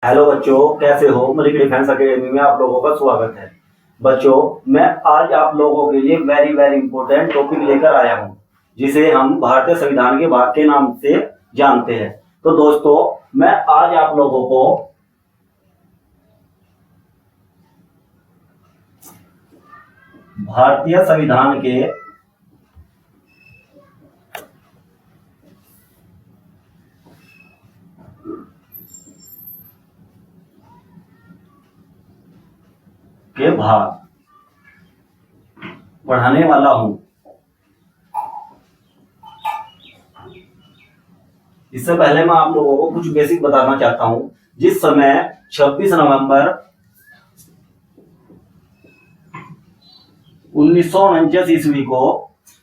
Hello बच्चों, कैसे हो? मिलिट्री डिफेंस अकेडमी में आप लोगों का स्वागत है। बच्चों, मैं आज आप लोगों के लिए वेरी वेरी इंपॉर्टेंट टॉपिक लेकर आया हूं, जिसे हम भारतीय संविधान के भाग के नाम से जानते हैं। तो दोस्तों, मैं आज आप लोगों को भारतीय संविधान के भाग पढ़ाने वाला हूं। इससे पहले मैं आप लोगों को कुछ बेसिक बताना चाहता हूं। जिस समय 26 नवंबर 1949 ईस्वी को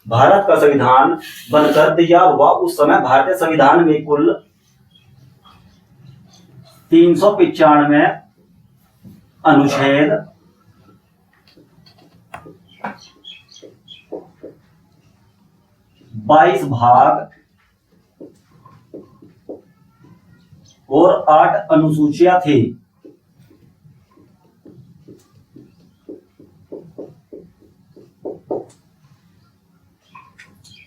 भारत का संविधान बनकर तैयार हुआ, उस समय भारतीय संविधान में कुल 395 अनुच्छेद, 22 भाग और 8 अनुसूचियां थी।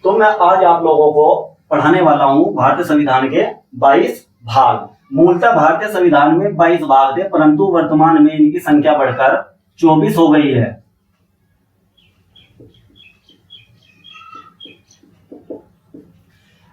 तो मैं आज आप लोगों को पढ़ाने वाला हूं भारतीय संविधान के 22 भाग। मूलतः भारतीय संविधान में 22 भाग थे, परंतु वर्तमान में इनकी संख्या बढ़कर 24 हो गई है।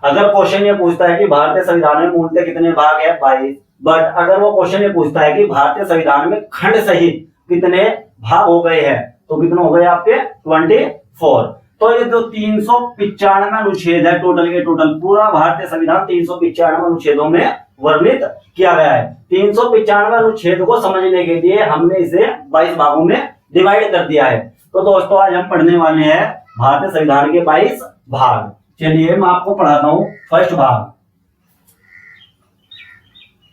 अगर क्वेश्चन ये पूछता है कि भारतीय संविधान में मूलतः कितने भाग है, 22, बट अगर वो क्वेश्चन ये पूछता है कि भारतीय संविधान में खंड सहित कितने भाग हो गए हैं, तो कितने हो गए आपके 24। तो ये जो 395 अनुच्छेद है टोटल के टोटल, पूरा भारतीय संविधान 395 अनुच्छेदों में वर्णित किया गया है। 395 अनुच्छेद को समझने के लिए हमने इसे 22 भागों में डिवाइड कर दिया है। तो दोस्तों, आज हम पढ़ने वाले हैं भारतीय संविधान के 22 भाग। चलिए मैं आपको पढ़ाता हूं फर्स्ट भाग।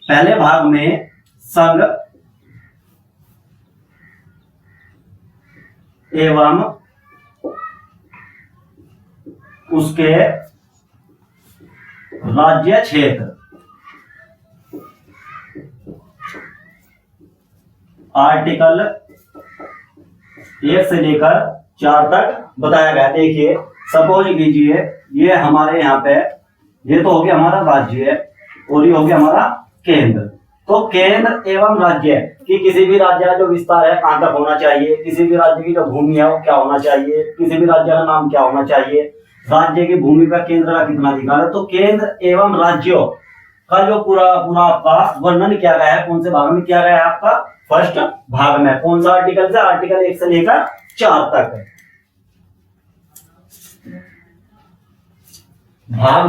पहले भाग में संघ एवं उसके राज्य क्षेत्र, आर्टिकल 1 से लेकर 4 तक बताया गया। देखिए, सपोज कीजिए ये हमारे यहाँ पे, ये तो हो गया हमारा राज्य और ये हो गया हमारा केंद्र। तो केंद्र एवं राज्य की किसी भी राज्य का जो विस्तार है कहां तक होना चाहिए, किसी भी राज्य की जो भूमि है वो क्या होना चाहिए, किसी भी राज्य का नाम क्या होना चाहिए, राज्य की भूमि पर केंद्र का कितना अधिकार है। तो केंद्र एवं राज्यों का जो पूरा आपका वर्णन किया गया है, कौन से भाग में किया गया है आपका फर्स्ट भाग में। कौन सा आर्टिकल से? आर्टिकल 1 से लेकर 4 तक। भाग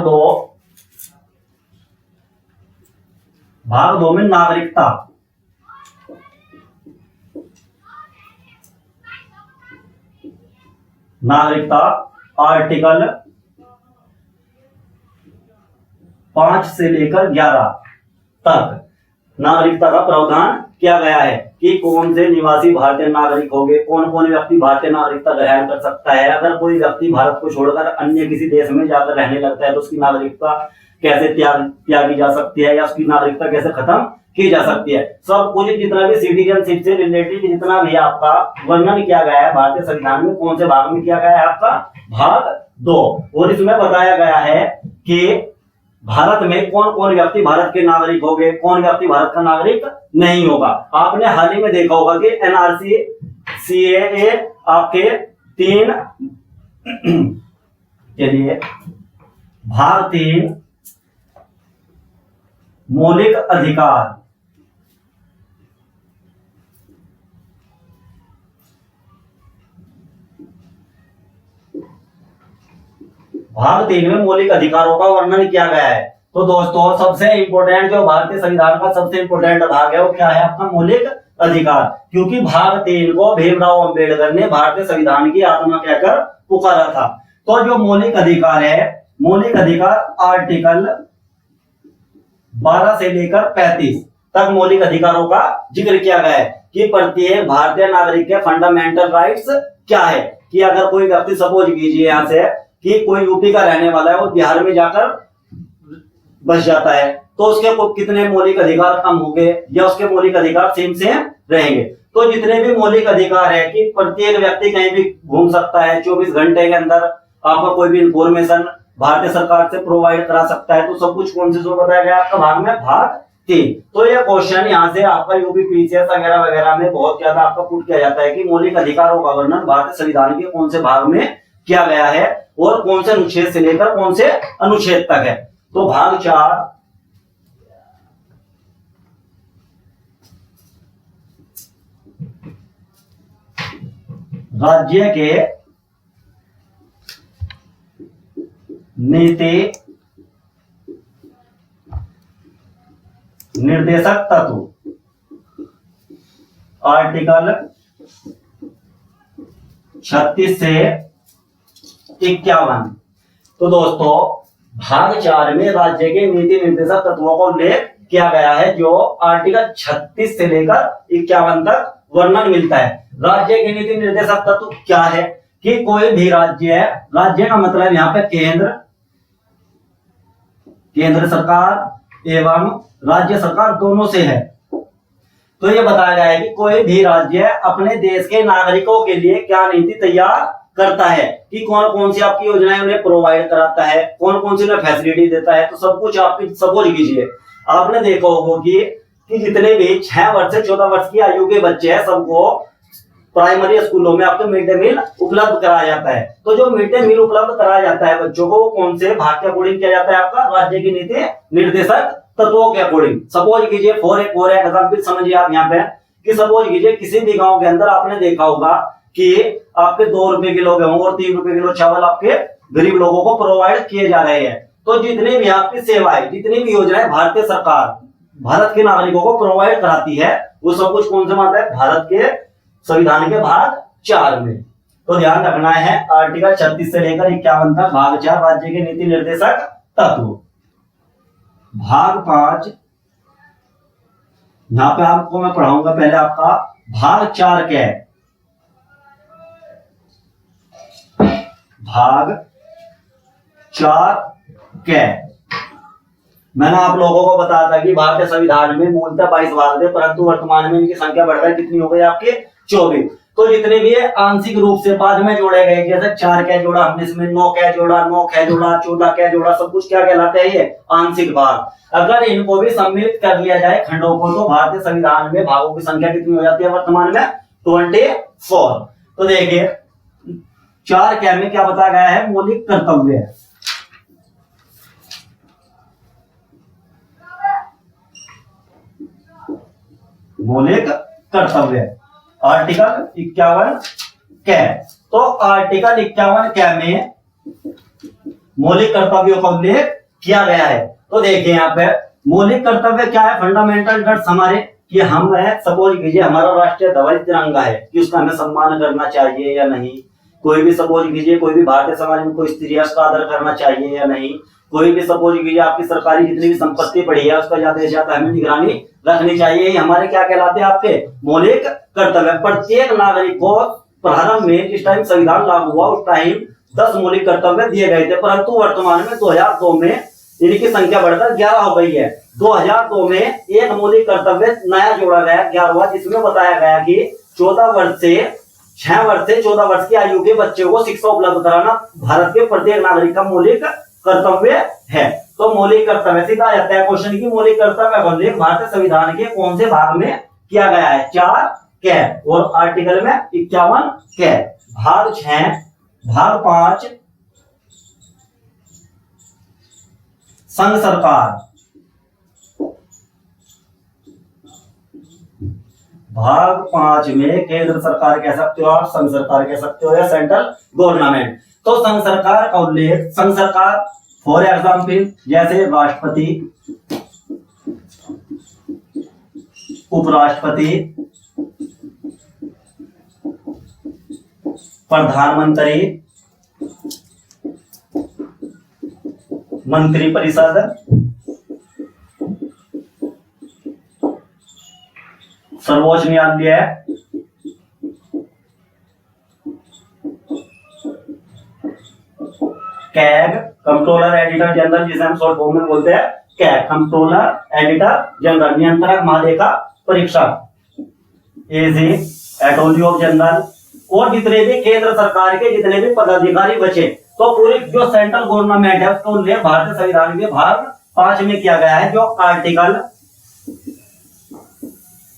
2 में नागरिकता। आर्टिकल 5 से लेकर 11 तक नागरिकता का प्रावधान किया गया है कि कौन से निवासी भारतीय नागरिक होंगे, कौन कौन व्यक्ति भारतीय नागरिकता ग्रहण कर सकता है। अगर कोई व्यक्ति भारत को छोड़कर अन्य किसी देश में जाकर रहने लगता है तो उसकी नागरिकता कैसे त्यागी जा सकती है या उसकी नागरिकता कैसे खत्म की जा सकती है। सब कुछ जितना भी सिटीजनशिप से रिलेटेड जितना भी आपका वर्णन किया गया है भारतीय संविधान में, कौन से भाग में किया गया है आपका भाग 2। और इसमें बताया गया है कि भारत में कौन कौन व्यक्ति भारत के नागरिक होंगे, कौन व्यक्ति भारत का नागरिक नहीं होगा। आपने हाल ही में देखा होगा कि एनआरसी, सीएए आपके 3 चलिए भाग 3 मौलिक अधिकार। भाग 3 में मौलिक अधिकारों का वर्णन किया गया है। तो दोस्तों, सबसे इंपॉर्टेंट जो भारतीय संविधान का सबसे इंपॉर्टेंट भाग है वो क्या है आपका मौलिक अधिकार। क्योंकि भाग 3 को भीमराव अंबेडकर ने भारतीय संविधान की आत्मा कहकर पुकारा था। तो जो मौलिक अधिकार है, मौलिक अधिकार आर्टिकल 12 से लेकर 35 तक मौलिक अधिकारों का जिक्र किया गया है कि प्रत्येक भारतीय नागरिक के फंडामेंटल राइट्स क्या है। कि अगर कोई व्यक्ति, सपोज कीजिए यहाँ से कि कोई यूपी का रहने वाला है, वो बिहार में जाकर बच जाता है तो उसके कितने मौलिक अधिकार कम होंगे या उसके मौलिक अधिकार सेम सेम रहेंगे। तो जितने भी मौलिक अधिकार है कि प्रत्येक व्यक्ति कहीं भी घूम सकता है, 24 घंटे के अंदर आपका कोई भी इंफॉर्मेशन भारतीय सरकार से प्रोवाइड करा सकता है, तो सब कुछ कौन से जो बताया गया आपका भाग में, भाग 3। तो ये क्वेश्चन यहाँ से आपका यूपी पीसीएस वगैरह वगैरह में बहुत ज्यादा आपका पुट किया जाता है कि मौलिक अधिकारों का वर्णन भारतीय संविधान के कौन से भाग में किया गया है और कौन से अनुच्छेद से लेकर कौन से अनुच्छेद तक है। तो भाग 4 राज्य के नीति निर्देशक तत्व, आर्टिकल 36 से 51। तो दोस्तों भाग 4 में राज्य के नीति निर्देशक तत्वों को उल्लेख किया गया है जो आर्टिकल 36 से लेकर 51 तक वर्णन मिलता है। राज्य के नीति निर्देशक तत्व क्या है कि कोई भी राज्य है, राज्य का मतलब यहाँ पे केंद्र सरकार एवं राज्य सरकार दोनों से है। तो ये बताया गया है कि कोई भी राज्य अपने देश के नागरिकों के लिए क्या नीति तैयार करता है कि कौन कौन सी आपकी योजनाएं उन्हें प्रोवाइड कराता है, कौन कौन सी उन्हें फैसिलिटी देता है। तो सब कुछ आपकी सपोज कीजिए आपने देखा होगा कि जितने भी 6 वर्ष से 14 वर्ष की आयु के बच्चे हैं सबको प्राइमरी स्कूलों में आपको मिड डे मील उपलब्ध कराया जाता है। तो जो मिड डे मील उपलब्ध कराया जाता है बच्चों को कौन से भाग के अकॉर्डिंग किया जाता है, आपका राज्य की नीति निर्देशक तत्वों के अकॉर्डिंग। सपोज कीजिए फॉर एग्जाम्पल समझिए आप यहाँ पे कि सपोज कीजिए किसी भी गांव के अंदर आपने देखा होगा कि आपके 2 रुपए किलो गेहूं और 3 रुपए किलो चावल आपके गरीब लोगों को प्रोवाइड किए जा रहे हैं। तो जितनी भी आपकी सेवाएं, जितनी भी योजनाएं भारतीय सरकार भारत के नागरिकों को प्रोवाइड कराती है वो सब कुछ कौन से में आता है, भारत के संविधान के भाग 4 में। तो ध्यान रखना है आर्टिकल 36 से लेकर 51 तक भाग 4 राज्य के नीति निर्देशक तत्व। भाग 5 यहां पे आपको मैं पढ़ाऊंगा पहले आपका भाग 4 क्या है। भाग 4 क्या है, मैंने आप लोगों को बताया था कि भारतीय संविधान में मूलतः 22 भाग थे परंतु वर्तमान में इनकी संख्या बढ़कर कितनी हो गई आपके 24। तो जितने भी आंशिक रूप से बाद में जोड़े गए जैसे 4 क्या जोड़ा हमने इसमें 9 क्या जोड़ा 9 क्या जोड़ा 14 क्या जोड़ा, सब कुछ क्या कहलाते हैं, ये आंशिक भाग। अगर इनको भी सम्मिलित कर लिया जाए खंडों को तो भारतीय संविधान में भागों की संख्या कितनी हो जाती है वर्तमान में 24। तो देखिए 4 क्या में क्या बताया गया है, मौलिक कर्तव्य। मौलिक कर्तव्य आर्टिकल 51 क्या। तो आर्टिकल 51 क्या में मौलिक कर्तव्यों का उल्लेख किया गया है। तो देखिए यहाँ पे मौलिक कर्तव्य क्या है, फंडामेंटल राइट्स हमारे कि हम सपोज कीजिए हमारा राष्ट्रीय ध्वज तिरंगा है कि उसका हमें सम्मान करना चाहिए या नहीं। कोई भी सपोज कीजिए कोई भी भारतीय समाज में कोई स्त्री है उसका आदर करना चाहिए या नहीं। कोई भी सपोज कीजिए आपकी सरकारी जितनी भी संपत्ति पड़ी है उसका ज्यादा से ज्यादा हमें निगरानी रखनी चाहिए। हमारे क्या कहलाते हैं, आपके मौलिक कर्तव्य। प्रत्येक नागरिक को प्रारंभ में जिस टाइम संविधान लागू हुआ उस टाइम 10 मौलिक कर्तव्य दिए गए थे परंतु वर्तमान में 2002 में इनकी संख्या बढ़कर 11 हो गई है। 2002 में एक मौलिक कर्तव्य नया जोड़ा गया 11वां, जिसमें बताया गया कि 6 वर्ष से 14 वर्ष की आयु के बच्चों को शिक्षा उपलब्ध कराना भारत के प्रत्येक नागरिक का मौलिक कर्तव्य है। तो मौलिक कर्तव्य सीधा आ जाता है क्वेश्चन की मौलिक कर्तव्य का उल्लेख भारतीय संविधान के कौन से भाग में किया गया है, 4 क्या और आर्टिकल में 51 क्या। भाग 6 भाग 5 संघ सरकार। भाग 5 में केंद्र सरकार कह सकते हो आप, संघ सरकार कह सकते हो या सेंट्रल गवर्नमेंट। तो संघ सरकार का उल्लेख, संघ सरकार फॉर एग्जाम्पल जैसे राष्ट्रपति, उपराष्ट्रपति, प्रधानमंत्री, मंत्रिपरिषद, सर्वोच्च न्यायालय, कैग, कंट्रोलर एडिटर जनरल जिसे हम शॉर्ट फॉर्म में बोलते हैं क्या है? कंट्रोलर, एडिटर जनरल, नियंत्रक, महालेखा परीक्षक, एजी, अटॉर्नी ऑफ जनरल, और जितने भी केंद्र सरकार के जितने भी पदाधिकारी बचे। तो पूरी जो सेंट्रल गवर्नमेंट है उसको उल्लेख भारतीय संविधान के भाग 5 में किया गया है, जो आर्टिकल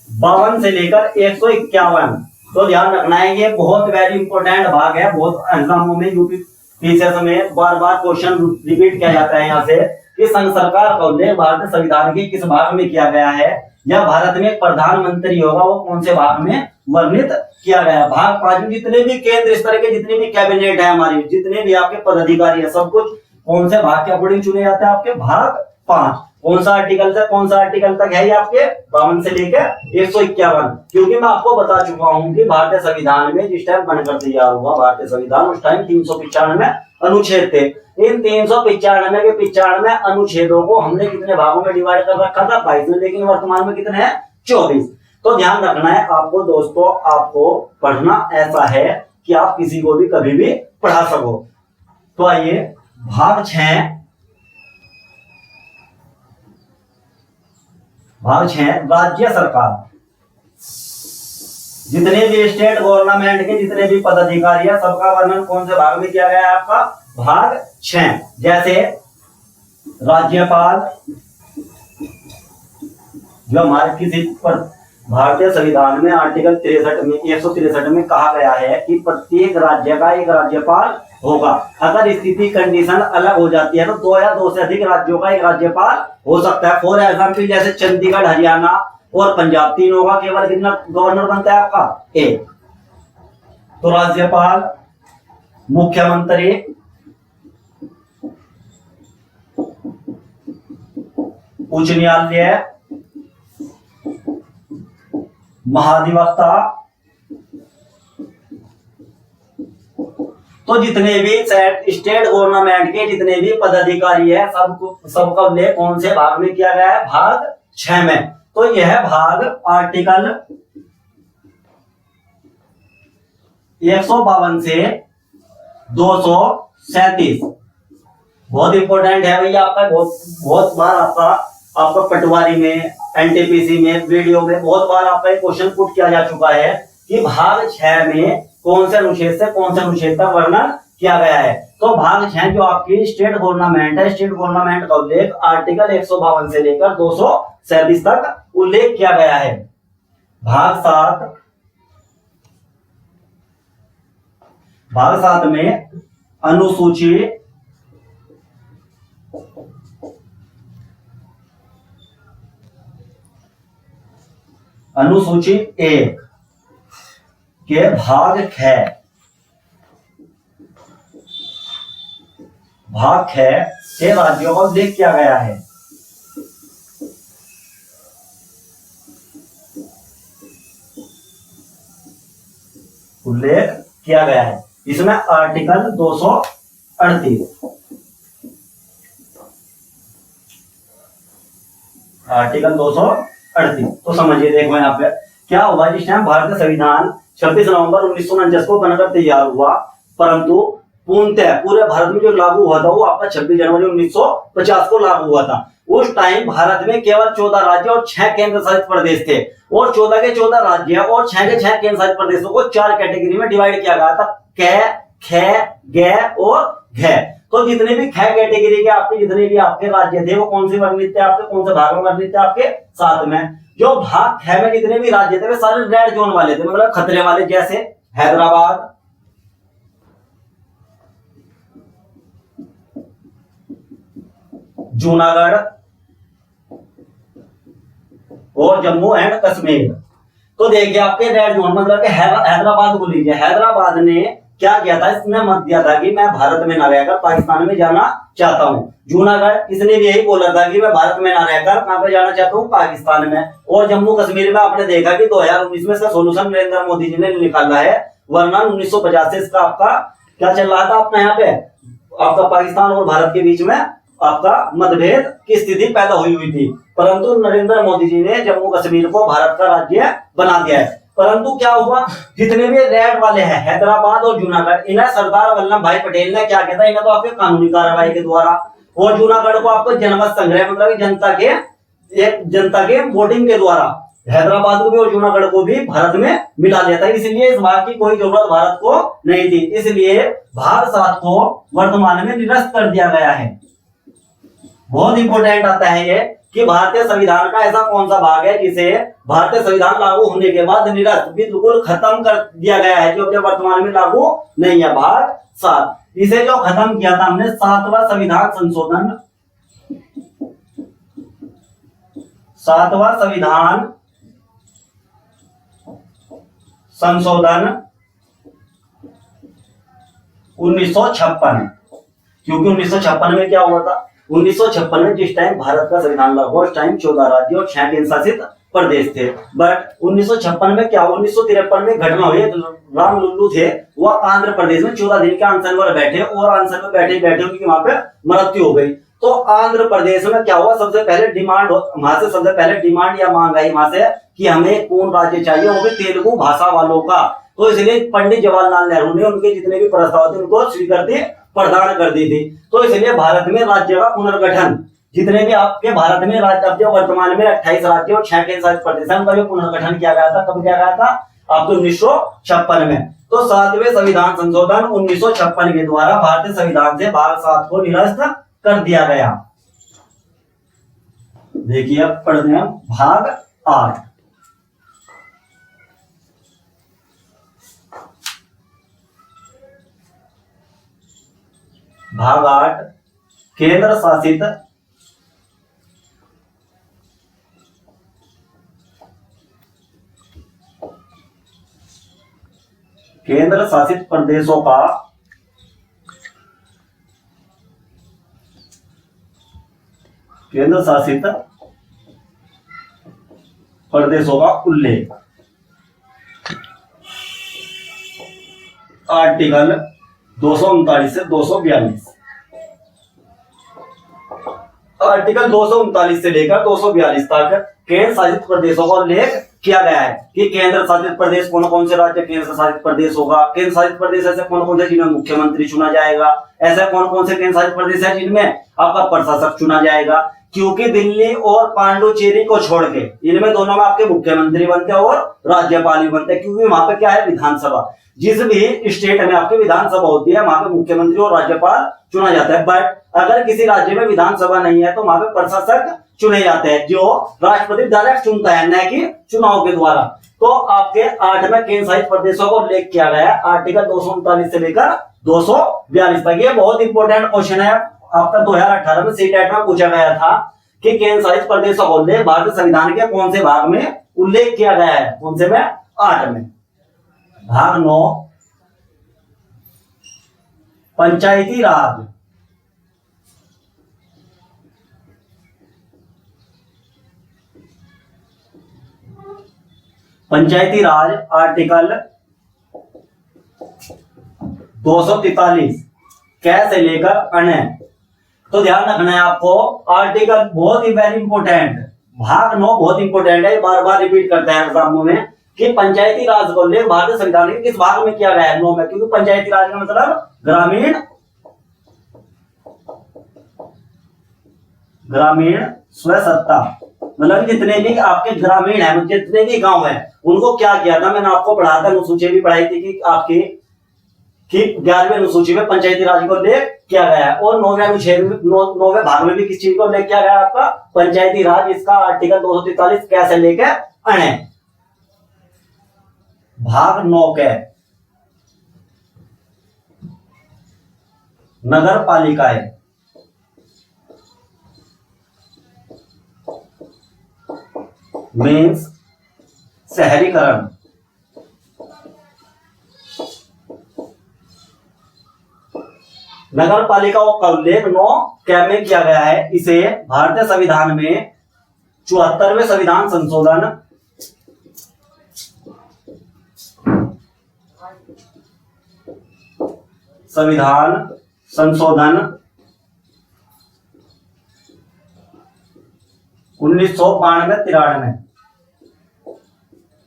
52 से लेकर 151। तो ध्यान रखना है, ये बहुत वेरी इंपॉर्टेंट भाग है। बहुत एग्जामों में यूपीएससी में बार बार क्वेश्चन रिपीट किया जाता है यहाँ से कि संघ सरकार का उल्लेख भारतीय संविधान के किस भाग में किया गया है, या भारत में एक प्रधानमंत्री होगा वो कौन से भाग में वर्णित किया गया। भाग 5 में जितने भी केंद्र स्तर के जितने भी कैबिनेट है हमारी, जितने भी आपके पदाधिकारी है, सब कुछ कौन से भाग के अकॉर्डिंग चुने जाते हैं? आपके भाग 5। कौन सा आर्टिकल से कौन सा आर्टिकल तक है? ये आपके 52 से लेकर 151। क्योंकि मैं आपको बता चुका हूं कि भारतीय संविधान में जिस टाइम बनकर तैयार हुआ भारतीय संविधान, उस टाइम 395 अनुच्छेद थे। इन 395 के 95 अनुच्छेदों को हमने कितने भागों में डिवाइड कर रखा था? 22 में। लेकिन वर्तमान में कितने हैं? 24। तो ध्यान रखना है आपको दोस्तों, आपको पढ़ना ऐसा है कि आप किसी को भी कभी भी पढ़ा सको। तो आइए भाग 6, राज्य सरकार। जितने भी स्टेट गवर्नमेंट के जितने भी पदाधिकारी है, सबका वर्णन कौन से भाग में किया गया है? आपका भाग 6। जैसे राज्यपाल, जो हमारे किसी पर भारतीय संविधान में आर्टिकल 63 में 163 में कहा गया है कि प्रत्येक राज्य का एक राज्यपाल होगा। अगर स्थिति कंडीशन अलग हो जाती है तो 2 या 2 से अधिक राज्यों का एक राज्यपाल हो सकता है। फॉर एग्जाम्पल जैसे चंडीगढ़, हरियाणा और पंजाब, तीनों का केवल कितना गवर्नर बनता है? आपका 1। तो राज्यपाल, मुख्यमंत्री, उच्च न्यायालय, महाधिवक्ता। तो जितने भी स्टेट गवर्नमेंट के जितने भी पदाधिकारी है, सबका उल्लेख कौन से भाग में किया गया है? भाग 6 में। तो यह भाग आर्टिकल 152 से 237 बहुत इंपॉर्टेंट है भैया। आपका बहुत बार आपका पटवारी में, एनटीपीसी में, वीडियो में बहुत बार आपका क्वेश्चन पुट किया जा चुका है कि भाग 6 में कौन से अनुच्छेद से कौन से अनुच्छेद का वर्णन किया गया है। तो भाग 6 जो आपकी स्टेट गवर्नमेंट है, स्टेट गवर्नमेंट का उल्लेख आर्टिकल 152 से लेकर 237 तक उल्लेख किया गया है। भाग 7 में अनुसूची अनुसूची 1 के भाग 6 के राज्यों का उल्लेख किया गया है। उल्लेख किया गया है इसमें आर्टिकल 238। आर्टिकल 238 तो समझिए, देखो यहाँ पे क्या हुआ। जिस टाइम भारतीय संविधान 26 नवंबर 1949 को बनकर तैयार हुआ, परंतु पूर्णतः पूरे भारत में जो लागू हुआ था वो आपका 26 जनवरी 1950 को लागू हुआ था। उस टाइम भारत में केवल 14 राज्य और 6 केंद्र शासित प्रदेश थे, और 14 के 14 राज्य और 6 के 6 केंद्र शासित प्रदेशों को 4 कैटेगरी में डिवाइड किया गया था, क, ख, ग और घ। तो जितने भी 6 कैटेगरी के आपके जितने भी आपके राज्य थे वो कौन से वर्णित थे? आपके कौन से भाग में वर्णित थे? आपके 7 में। जो भाग 6 में जितने भी राज्य थे वे सारे रेड जोन वाले थे, मतलब खतरे वाले, जैसे हैदराबाद, जूनागढ़ और जम्मू एंड कश्मीर। तो देखिए आपके रेड जोन मतलब हैदराबाद को लीजिए। हैदराबाद ने क्या किया था? इसने मत दिया था कि मैं भारत में ना रहकर पाकिस्तान में जाना चाहता हूँ। जूनागढ़ इसने भी यही बोला था कि मैं भारत में ना रहकर कहां पे जाना चाहता हूँ? पाकिस्तान में। और जम्मू कश्मीर में आपने देखा कि 2019 में इसका सोल्यूशन नरेंद्र मोदी जी ने निकाला है, वरना 1950 से इसका आपका क्या चल रहा था? अपना यहाँ पे आपका पाकिस्तान और भारत के बीच में आपका मतभेद की स्थिति पैदा हुई थी, परंतु नरेंद्र मोदी जी ने जम्मू कश्मीर को भारत का राज्य बना दिया है। परंतु क्या हुआ, जितने भी रेड वाले हैं हैदराबाद और जूनागढ़, इन्हें सरदार वल्लभ भाई पटेल ने क्या किया था? इन्हें तो आपके कानूनी कार्रवाई के द्वारा और जूनागढ़ को आपको जनमत संग्रह मतलब जनता के वोटिंग के द्वारा हैदराबाद को भी और जूनागढ़ को भी भारत में मिला दिया था। इसलिए इस भाग की कोई जरूरत भारत को नहीं थी, इसलिए भाग 7 को वर्तमान में निरस्त कर दिया गया है। बहुत इंपॉर्टेंट आता है ये कि भारतीय संविधान का ऐसा कौन सा भाग है जिसे भारतीय संविधान लागू होने के बाद निरस्त बिल्कुल खत्म कर दिया गया है, जो कि वर्तमान में लागू नहीं है। भाग 7 इसे जो खत्म किया था हमने 7वां संविधान संशोधन, 7वां संविधान संशोधन 1956। क्योंकि 1956 में क्या हुआ था, 1956 में जिस टाइम भारत का संविधान लागू हुआ उस टाइम 14 राज्य और 6 केंद्र शासित प्रदेश थे। बट 1956 में क्या, 1953 में घटना हुई, राम लुल्लू थे, वह आंध्र प्रदेश में 14 दिन के अनशन पर बैठे और अनशन में बैठे उनकी वहां पे मृत्यु हो गई। तो आंध्र प्रदेश में क्या हुआ, सबसे पहले डिमांड वहां से सबसे पहले डिमांड या मांग आई वहां से कि हमें कौन राज्य चाहिए, वो भी तेलुगु भाषा वालों का। तो इसलिए पंडित जवाहरलाल नेहरू ने उनके जितने भी प्रस्ताव थे उनको स्वीकृति प्रदान कर दी थी। तो इसलिए भारत में राज्य का पुनर्गठन, जितने भी आपके भारत में राज्य, अब जो वर्तमान में 28 राज्य और 6 केंद्र शासित प्रदेश उनका जो पुनर्गठन किया गया था, कब किया गया था, आपको 1956 में। तो 7वें संविधान संशोधन 1956 के द्वारा भारतीय संविधान से भाग 7 को निरस्त कर दिया गया। देखिए अब पढ़ते हैं भाग 8। भाग 8 केंद्र शासित प्रदेशों का उल्लेख। आर्टिकल 239 से 242। आर्टिकल 239 से लेकर 242 तक केंद्र शासित प्रदेशों का उल्लेख किया गया है कि केंद्र शासित प्रदेश कौन कौन से राज्य केंद्र शासित प्रदेश होगा। केंद्र शासित प्रदेश ऐसे कौन कौन से जिनमें मुख्यमंत्री चुना जाएगा, ऐसे कौन कौन से केंद्र शासित प्रदेश है जिनमें आपका प्रशासक चुना जाएगा। क्योंकि दिल्ली और पांडुचेरी को छोड़ के इनमें दोनों में आपके मुख्यमंत्री बनते हैं और राज्यपाल भी बनते हैं, क्योंकि वहां पे क्या है, विधानसभा। जिस भी स्टेट में आपकी विधानसभा होती है वहां पे मुख्यमंत्री और राज्यपाल चुना जाता है। बट अगर किसी राज्य में विधानसभा नहीं है तो वहां पे प्रशासक चुने जाते हैं, जो राष्ट्रपति डायरेक्ट चुनता है, न कि चुनाव के द्वारा। तो आपके 8 में केंद्र शासित प्रदेशों को उल्लेख किया गया है, आर्टिकल 239 से लेकर 242 तक। ये बहुत इंपॉर्टेंट क्वेश्चन है, आपका 2018 में सीटेट में पूछा गया था कि केंद्र शासित प्रदेशों को उल्लेख भारतीय संविधान के कौन से भाग में उल्लेख किया गया है, कौन से में, 8 में। भाग 9 पंचायती राज। पंचायती राज आर्टिकल 243 कैसे लेकर अन्य। तो ध्यान रखना है आपको, आर्टिकल बहुत ही वेरी इंपॉर्टेंट, भाग 9 बहुत इंपॉर्टेंट है, बार बार रिपीट करते हैं एग्जामों में कि पंचायती राज को ले भारतीय संविधान के किस भाग में किया गया है, 9 में। क्योंकि पंचायती राज का मतलब ग्रामीण स्वसत्ता, मतलब जितने भी आपके ग्रामीण है, जितने भी गांव है, उनको क्या किया था, मैंने आपको पढ़ाया था, अनुसूची भी पढ़ाई थी कि आपकी 11वीं अनुसूची में पंचायती राज को उल्लेख किया गया है। और 9वें अनुच्छेद में 9वें भाग में भी किस चीज को उल्लेख किया गया है, आपका पंचायती राज। इसका आर्टिकल 243 कैसे लेके अणे। भाग 9 के नगर पालिकाएं। मीन्स शहरीकरण। नगर पालिकाओं का उल्लेख 9 क्या में किया गया है। इसे भारतीय संविधान में 74वें संविधान संशोधन संविधान संशोधन 1992-93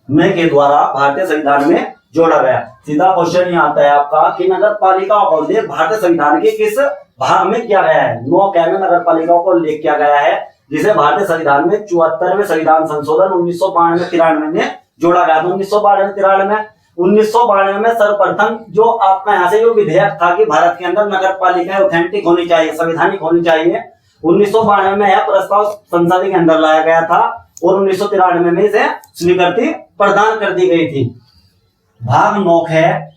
में के द्वारा भारतीय संविधान में जोड़ा गया। सीधा क्वेश्चन ये आता है आपका कि नगर पालिकाओं का उल्लेख भारतीय संविधान के किस भाग में किया गया है। 9 क में नगर पालिकाओं को उल्लेख किया गया है, जिसे भारतीय संविधान में 74वें संविधान संशोधन 1992-93 में जोड़ा गया था। 1992 में सर्वप्रथम जो आपका यहाँ से जो विधेयक था कि भारत के अंदर नगर पालिकाएं ऑथेंटिक होनी चाहिए, संवैधानिक होनी चाहिए, 1992 में यह प्रस्ताव संसद के अंदर लाया गया था और 1993 में इसे स्वीकृति प्रदान कर दी गई थी। भाग 9 है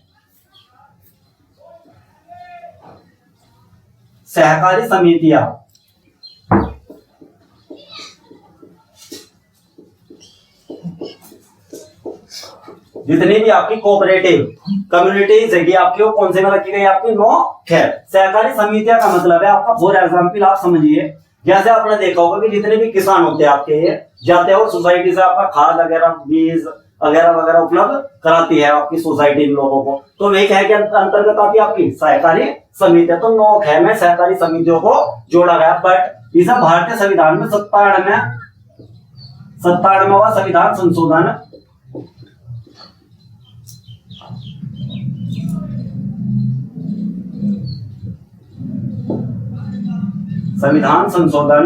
सहकारी समितियां। जितनी भी आपकी कोऑपरेटिव कम्युनिटीज है आपकी, वो कौन से में रखी गई आपकी? 9 है। सहकारी समितियां का मतलब है आपका, फॉर एग्जाम्पल आप समझिए, जैसे आपने देखा होगा कि जितने भी किसान होते हैं आपके जाते हैं और सोसाइटी से आपका खाद वगैरह बीज वगैरह वगैरह उपलब्ध कराती है आपकी सोसाइटी इन लोगों को, तो वे है कि अंतर्गत आती है आपकी सहकारी समितियां। तो 9 ख में सहकारी समितियों को जोड़ा गया। बट इस भारतीय संविधान में 97वां संविधान संशोधन संशोधन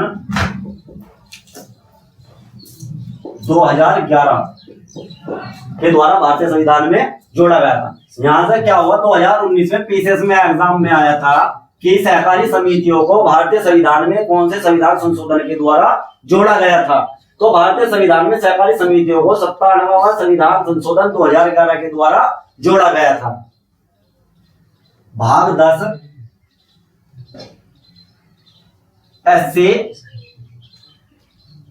2011 के द्वारा भारतीय संविधान में जोड़ा गया था। यहां से क्या हुआ, 2019 में पीसीएस में एग्जाम में आया था कि सहकारी समितियों को भारतीय संविधान में कौन से संविधान संशोधन के द्वारा जोड़ा गया था। तो भारतीय संविधान में सहकारी समितियों को 97वां संविधान संशोधन 2011 के द्वारा जोड़ा गया था। भाग 10 एससी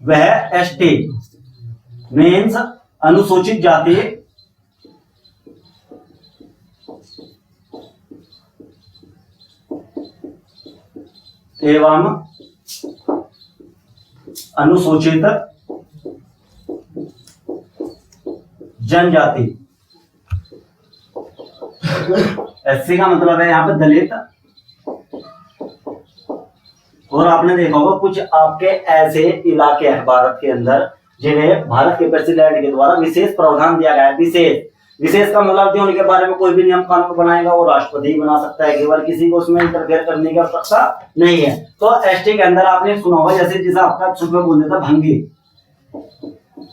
व एसटी मीन्स अनुसूचित जाति एवं अनुसूचित जनजाति। एससी का मतलब है यहाँ पे दलित। और आपने देखा होगा कुछ आपके ऐसे इलाके हैं भारत के अंदर जिन्हें भारत के प्रेसिडेंट के द्वारा विशेष प्रावधान दिया गया है। विशेष का मतलब जो उनके बारे में कोई भी नियम कानून बनाएगा वो राष्ट्रपति बना सकता है, केवल किसी को उसमें इंटरफेयर करने की आवश्यकता नहीं है। तो एसटी के अंदर आपने सुना होगा, जैसे आपका शुरू में बोल देता भंगी,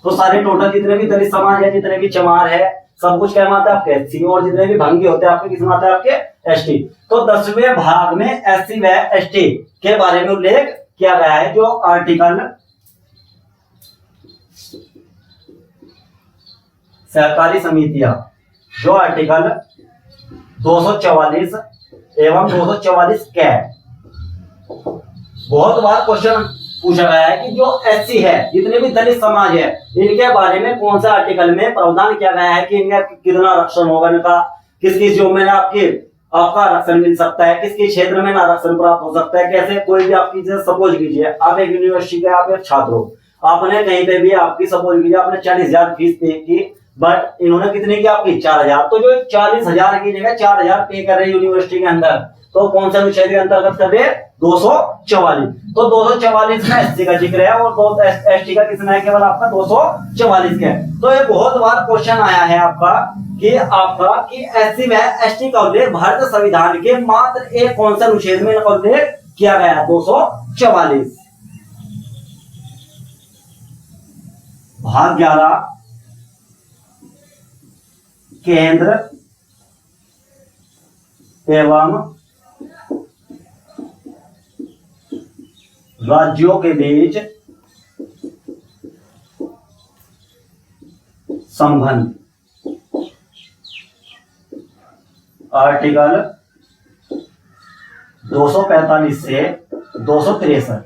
तो सारे टोटल जितने भी दलित समाज है, जितने भी चमार है, सब कुछ क्या माता है आपके एससी, और जितने भी भंगी होते हैं आपके किस माता है आपके एसटी। तो 10वें भाग में एससी व एसटी के बारे में उल्लेख किया गया है। जो आर्टिकल सहकारी समितियां, जो आर्टिकल 244 एवं 244 के बहुत बार क्वेश्चन पूछा गया है कि जो एससी है, जितने भी दलित समाज है, इनके बारे में कौन सा आर्टिकल में प्रावधान किया गया है कि इनका कितना आरक्षण होगा, इनका किस किस जो में आपका आरक्षण मिल सकता है, किस किस क्षेत्र में आरक्षण प्राप्त हो सकता है, कैसे कोई भी आपकी सपोज कीजिए आप एक यूनिवर्सिटी के आप एक छात्र हो, आपने कहीं पे भी आपकी सपोज कीजिए आपने 40,000 फीस पे की, बट इन्होंने कितनी की आपकी 4,000, तो जो 40,000 की जगह 4,000 पे कर रहे यूनिवर्सिटी के अंदर, तो कौन सा अनुच्छेद के अंतर्गत कर रहे 244। तो 244 में एससी का जिक्र है और एसटी का कितना है, केवल आपका 244 का। तो ये बहुत बार क्वेश्चन आया है आपका कि एससी व एसटी का उल्लेख भारतीय संविधान के मात्र एक कौन सा अनुच्छेद में उल्लेख किया गया है, 244। भाग 11 केंद्र एवं राज्यों के बीच संबंध। आर्टिकल 245 से 263।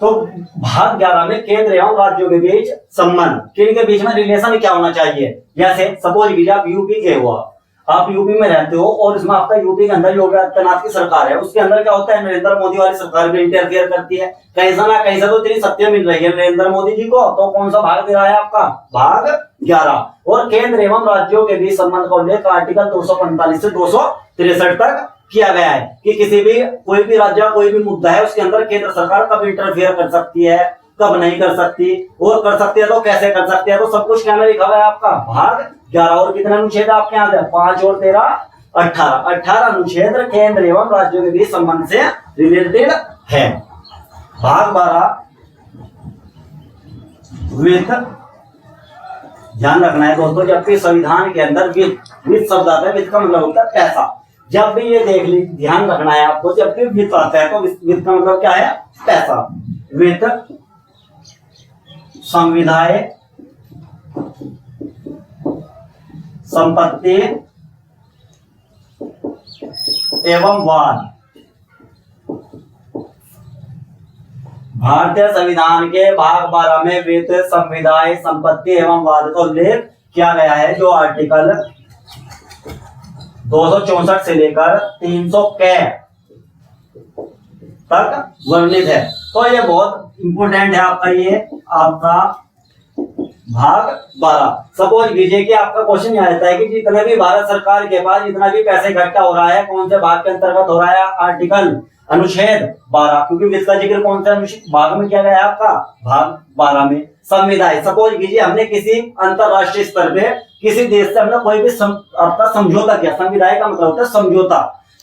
तो भाग 11 में केंद्र एवं राज्यों के बीच संबंध, किनके बीच में रिलेशन क्या होना चाहिए। जैसे सपोज कीजिए आप यूपी के हुआ, आप यूपी में रहते हो और इसमें आपका यूपी के अंदर योगी आदित्यनाथ की सरकार है, उसके अंदर क्या होता है, नरेंद्र मोदी वाली सरकार भी इंटरफेयर करती है, कहीं से ना कहीं से तो इतनी सत्ता मिल रही है नरेंद्र मोदी जी को। तो कौन सा भाग दे रहा है आपका, भाग 11। और केंद्र एवं राज्यों के बीच संबंध का उल्लेख आर्टिकल 245 से 263 तक किया गया है कि किसी भी कोई भी राज्य कोई भी मुद्दा है उसके अंदर केंद्र सरकार कब इंटरफेयर कर सकती है, कब नहीं कर सकती, और कर सकती है तो कैसे कर सकती है। तो सब कुछ क्या में लिखा हुआ है आपका भाग 11। और कितने अनुच्छेद आपके यहाँ 5 और 13 18 अनुच्छेद केंद्र एवं राज्यों के बीच संबंध से रिलेटेड है। भाग 12 वित्त, ध्यान रखना है दोस्तों, जब भी संविधान के अंदर वित्त शब्द आता है, वित्त का मतलब होता है पैसा। जब भी ये देख ली, ध्यान रखना है आपको, जब भी वित्त आता है तो वित्त का मतलब क्या है? पैसा। वित्त, संविधाय, संपत्ति एवं वाद। भारतीय संविधान के भाग 12 में वित्त, संविधाय, संपत्ति एवं वाद का उल्लेख किया गया है, जो आर्टिकल 264 से लेकर 300 के तक वर्णित है। तो ये बहुत इंपोर्टेंट है आपका, ये आपका भाग 12। सपोज कीजिए कि आपका क्वेश्चन यह आता है कि जितने भी भारत सरकार के पास जितना भी पैसे इकट्ठा हो रहा है, कौन से भाग के अंतर्गत हो रहा है? आर्टिकल अनुच्छेद 12, क्योंकि वित्त का जिक्र कौन से भाग में किया गया है? आपका भाग 12 में। संविधाय, सपोज कीजिए हमने किसी अंतरराष्ट्रीय स्तर पे किसी देश से हमने कोई भी आपका समझौता किया। संविधाय का मतलब होता है समझौता,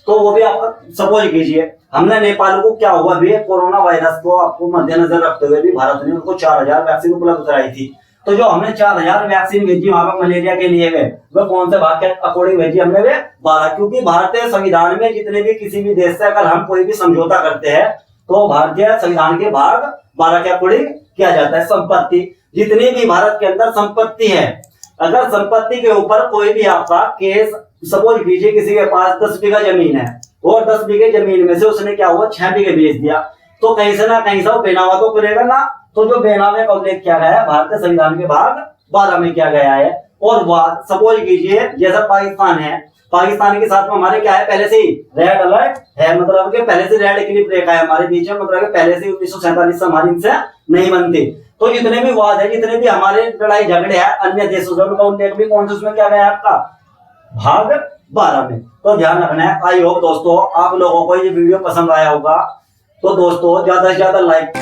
तो वो भी आपका सपोज कीजिए हमने नेपाल को, क्या हुआ भी, कोरोना वायरस को आपको मद्देनजर रखते हुए भी भारत ने उनको 4000 वैक्सीन उपलब्ध कराई थी। तो जो हमने 4000 वैक्सीन भेजी वहां पर मलेरिया के लिए गए, वह कौन से भाग के अकॉर्डिंग भेजी हमने? वे 12, क्योंकि भारतीय संविधान में जितने भी किसी भी देश से अगर हम कोई भी समझौता करते हैं तो भारतीय संविधान के भाग 12 के अकॉर्डिंग किया जाता है। संपत्ति, जितनी भी भारत के अंदर संपत्ति है, अगर संपत्ति के ऊपर कोई भी आपका केस, सपोज कीजिए किसी के पास 10 बीघा जमीन है और 10 बीघे जमीन में से उसने क्या हुआ 6 बीघे बेच दिया, तो कहीं से ना कहीं से वो बेनामा तो करेगा ना। तो जो बेनामे का उल्लेख किया गया है भारतीय संविधान के भाग 12 में किया गया है। और वाद, सपोज कीजिए जैसा पाकिस्तान है, पाकिस्तान के साथ में हमारे क्या है? पहले से ही रेड अलर्ट है, मतलब कि पहले से रेड क्लिप रेखा है हमारे बीच में, मतलब कि पहले से 1947 से हमारी इनसे नहीं बनती। तो जितने भी वाद है, जितने भी हमारे लड़ाई झगड़े हैं अन्य देशों से, उनका उल्लेख भी कौन से उसमें क्या गया है? आपका भाग 12 में। तो ध्यान रखना है। आई होप दोस्तों आप लोगों को ये वीडियो पसंद आया होगा। तो दोस्तों ज्यादा से ज्यादा लाइक